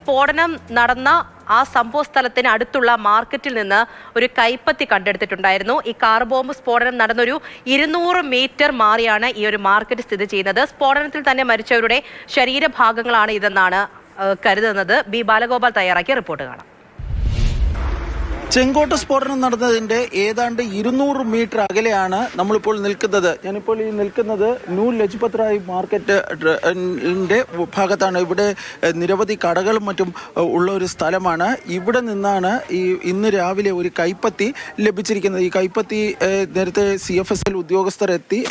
സ്ഫോടനം നടന്ന ആ സംഭവ സ്ഥലത്തിന് അടുത്തുള്ള മാർക്കറ്റിൽ നിന്ന് ഒരു കൈപ്പത്തി കണ്ടെടുത്തിട്ടുണ്ടായിരുന്നു. ഈ കാർ ബോംബ് സ്ഫോടനം നടന്നൊരു 200 മീറ്റർ മാറിയാണ് ഈ ഒരു മാർക്കറ്റ് സ്ഥിതി ചെയ്യുന്നത്. സ്ഫോടനത്തിൽ തന്നെ മരിച്ചവരുടെ ശരീരഭാഗങ്ങളാണ് ഇതെന്നാണ് കരുതുന്നത്. ബി ബാലഗോപാൽ തയ്യാറാക്കിയ റിപ്പോർട്ട് കാണാം. ചെങ്കോട്ട സ്ഫോടനം നടന്നതിന്റെ ഏതാണ്ട് 200 മീറ്റർ അകലെയാണ് നമ്മളിപ്പോൾ നിൽക്കുന്നത്. ഞാനിപ്പോൾ ഈ നിൽക്കുന്നത് ന്യൂ ലജ്പത് റായ് മാർക്കറ്റിന്റെ ഭാഗത്താണ്. ഇവിടെ നിരവധി കടകളും മറ്റും ഉള്ള ഒരു സ്ഥലമാണ്. ഇവിടെ നിന്നാണ് ഇന്ന് രാവിലെ ഒരു കൈപ്പത്തി ലഭിച്ചിരിക്കുന്നത്. ഈ കൈപ്പത്തി നേരത്തെ CFSL ഉദ്യോഗസ്ഥരെത്തി,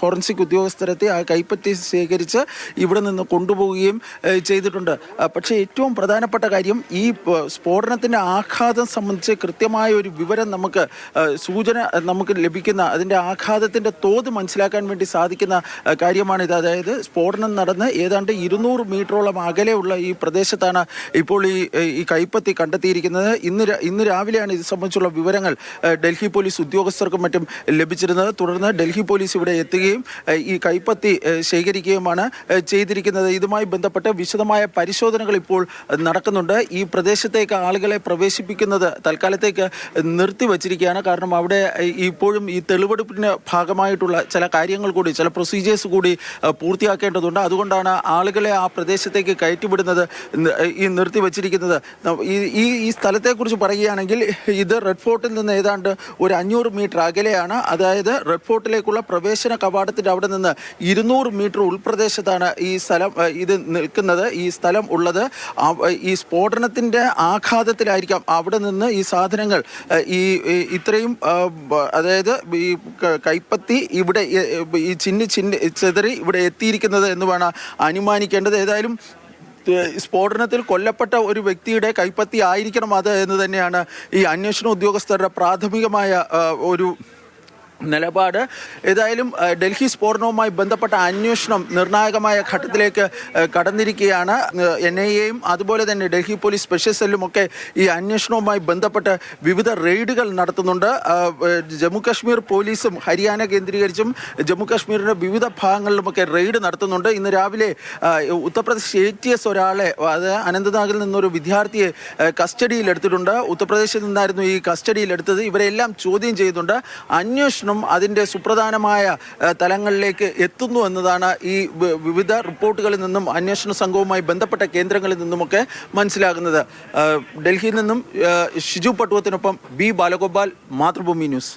ഫോറൻസിക് ഉദ്യോഗസ്ഥരെത്തി ആ കൈപ്പത്തി ശേഖരിച്ച് ഇവിടെ നിന്ന് കൊണ്ടുപോവുകയും ചെയ്തിട്ടുണ്ട്. പക്ഷേ ഏറ്റവും പ്രധാനപ്പെട്ട കാര്യം, ഈ സ്ഫോടനത്തിന്റെ ആഘാതം സംബന്ധിച്ച് കൃത്യമായ ഒരു വിവരം സൂചന നമുക്ക് ലഭിക്കുന്ന, അതിൻ്റെ ആഘാതത്തിൻ്റെ തോത് മനസ്സിലാക്കാൻ വേണ്ടി സാധിക്കുന്ന കാര്യമാണിത്. അതായത് സ്ഫോടനം നടന്ന് ഏതാണ്ട് 200 മീറ്ററോളം അകലെയുള്ള ഈ പ്രദേശത്താണ് ഇപ്പോൾ ഈ കൈപ്പത്തി കണ്ടെത്തിയിരിക്കുന്നത്. ഇന്ന് രാവിലെയാണ് ഇത് സംബന്ധിച്ചുള്ള വിവരങ്ങൾ ഡൽഹി പോലീസ് ഉദ്യോഗസ്ഥർക്കും മറ്റും ലഭിച്ചിരുന്നത്. തുടർന്ന് ഡൽഹി പോലീസ് ഇവിടെ എത്തുകയും ഈ കൈപ്പത്തി ശേഖരിക്കുകയുമാണ് ചെയ്തിരിക്കുന്നത്. ഇതുമായി ബന്ധപ്പെട്ട് വിശദമായ പരിശോധനകൾ ഇപ്പോൾ നടക്കുന്നുണ്ട്. ഈ പ്രദേശത്തേക്ക് ആളുകളെ പ്രവേശിപ്പിക്കുന്നത് തൽക്കാലത്തേക്ക് നിർത്തിവച്ചിരിക്കുകയാണ്. കാരണം അവിടെ ഇപ്പോഴും ഈ തെളിവെടുപ്പിന് ഭാഗമായിട്ടുള്ള ചില കാര്യങ്ങൾ കൂടി, ചില പ്രൊസീജിയേഴ്സ് കൂടി പൂർത്തിയാക്കേണ്ടതുണ്ട്. അതുകൊണ്ടാണ് ആളുകളെ ആ പ്രദേശത്തേക്ക് കയറ്റിവിടുന്നത് നിർത്തിവച്ചിരിക്കുന്നത്. ഈ സ്ഥലത്തെക്കുറിച്ച് പറയുകയാണെങ്കിൽ ഇത് റെഡ് ഫോർട്ടിൽ നിന്ന് ഏതാണ്ട് ഒരു 500 മീറ്റർ അകലെയാണ്. അതായത് റെഡ് ഫോർട്ടിലേക്കുള്ള പ്രവേശന കവാടത്തിൻ്റെ അവിടെ നിന്ന് 200 മീറ്റർ ഉൾപ്രദേശത്താണ് ഈ സ്ഥലം നിൽക്കുന്നത്, ഈ സ്ഥലം ഉള്ളത്. ഈ സ്ഫോടനത്തിൻ്റെ ആഘാതത്തിലായിരിക്കാം അവിടെ നിന്ന് ഈ സാധനങ്ങൾ ഇത്രയും, അതായത് ഈ കൈപ്പത്തി ഇവിടെ ഈ ചിന്നി ചെതറി ഇവിടെ എത്തിയിരിക്കുന്നത് എന്ന് വേണം അനുമാനിക്കേണ്ടത്. ഏതായാലും സ്ഫോടനത്തിൽ കൊല്ലപ്പെട്ട ഒരു വ്യക്തിയുടെ കൈപ്പത്തി ആയിരിക്കണം അത് എന്ന് തന്നെയാണ് ഈ അന്വേഷണ ഉദ്യോഗസ്ഥരുടെ പ്രാഥമികമായ ഒരു നിലപാട്. ഏതായാലും ഡൽഹി സ്ഫോടനവുമായി ബന്ധപ്പെട്ട അന്വേഷണം നിർണായകമായ ഘട്ടത്തിലേക്ക് കടന്നിരിക്കുകയാണ്. NIAയും അതുപോലെ തന്നെ ഡൽഹി പോലീസ് സ്പെഷ്യൽ സെല്ലും ഒക്കെ ഈ അന്വേഷണവുമായി ബന്ധപ്പെട്ട് വിവിധ റെയ്ഡുകൾ നടത്തുന്നുണ്ട്. ജമ്മു കാശ്മീർ പോലീസും ഹരിയാന കേന്ദ്രീകരിച്ചും ജമ്മു കാശ്മീരിൻ്റെ വിവിധ ഭാഗങ്ങളിലുമൊക്കെ റെയ്ഡ് നടത്തുന്നുണ്ട്. ഇന്ന് രാവിലെ ഉത്തർപ്രദേശ് ATS ഒരാളെ, അത് അനന്തനാഗിൽ നിന്നൊരു വിദ്യാർത്ഥിയെ കസ്റ്റഡിയിലെടുത്തിട്ടുണ്ട്. ഉത്തർപ്രദേശിൽ നിന്നായിരുന്നു ഈ കസ്റ്റഡിയിലെടുത്തത്. ഇവരെല്ലാം ചോദ്യം ചെയ്യുന്നുണ്ട്. അന്വേഷണം അതിൻ്റെ സുപ്രധാനമായ തലങ്ങളിലേക്ക് എത്തുന്നു എന്നതാണ് ഈ വിവിധ റിപ്പോർട്ടുകളിൽ നിന്നും അന്വേഷണ സംഘവുമായി ബന്ധപ്പെട്ട കേന്ദ്രങ്ങളിൽ നിന്നുമൊക്കെ മനസ്സിലാകുന്നത്. ഡൽഹിയിൽ നിന്നും ഷിജു പട്ടുവത്തിനൊപ്പം ബി ബാലഗോപാൽ, മാതൃഭൂമി ന്യൂസ്.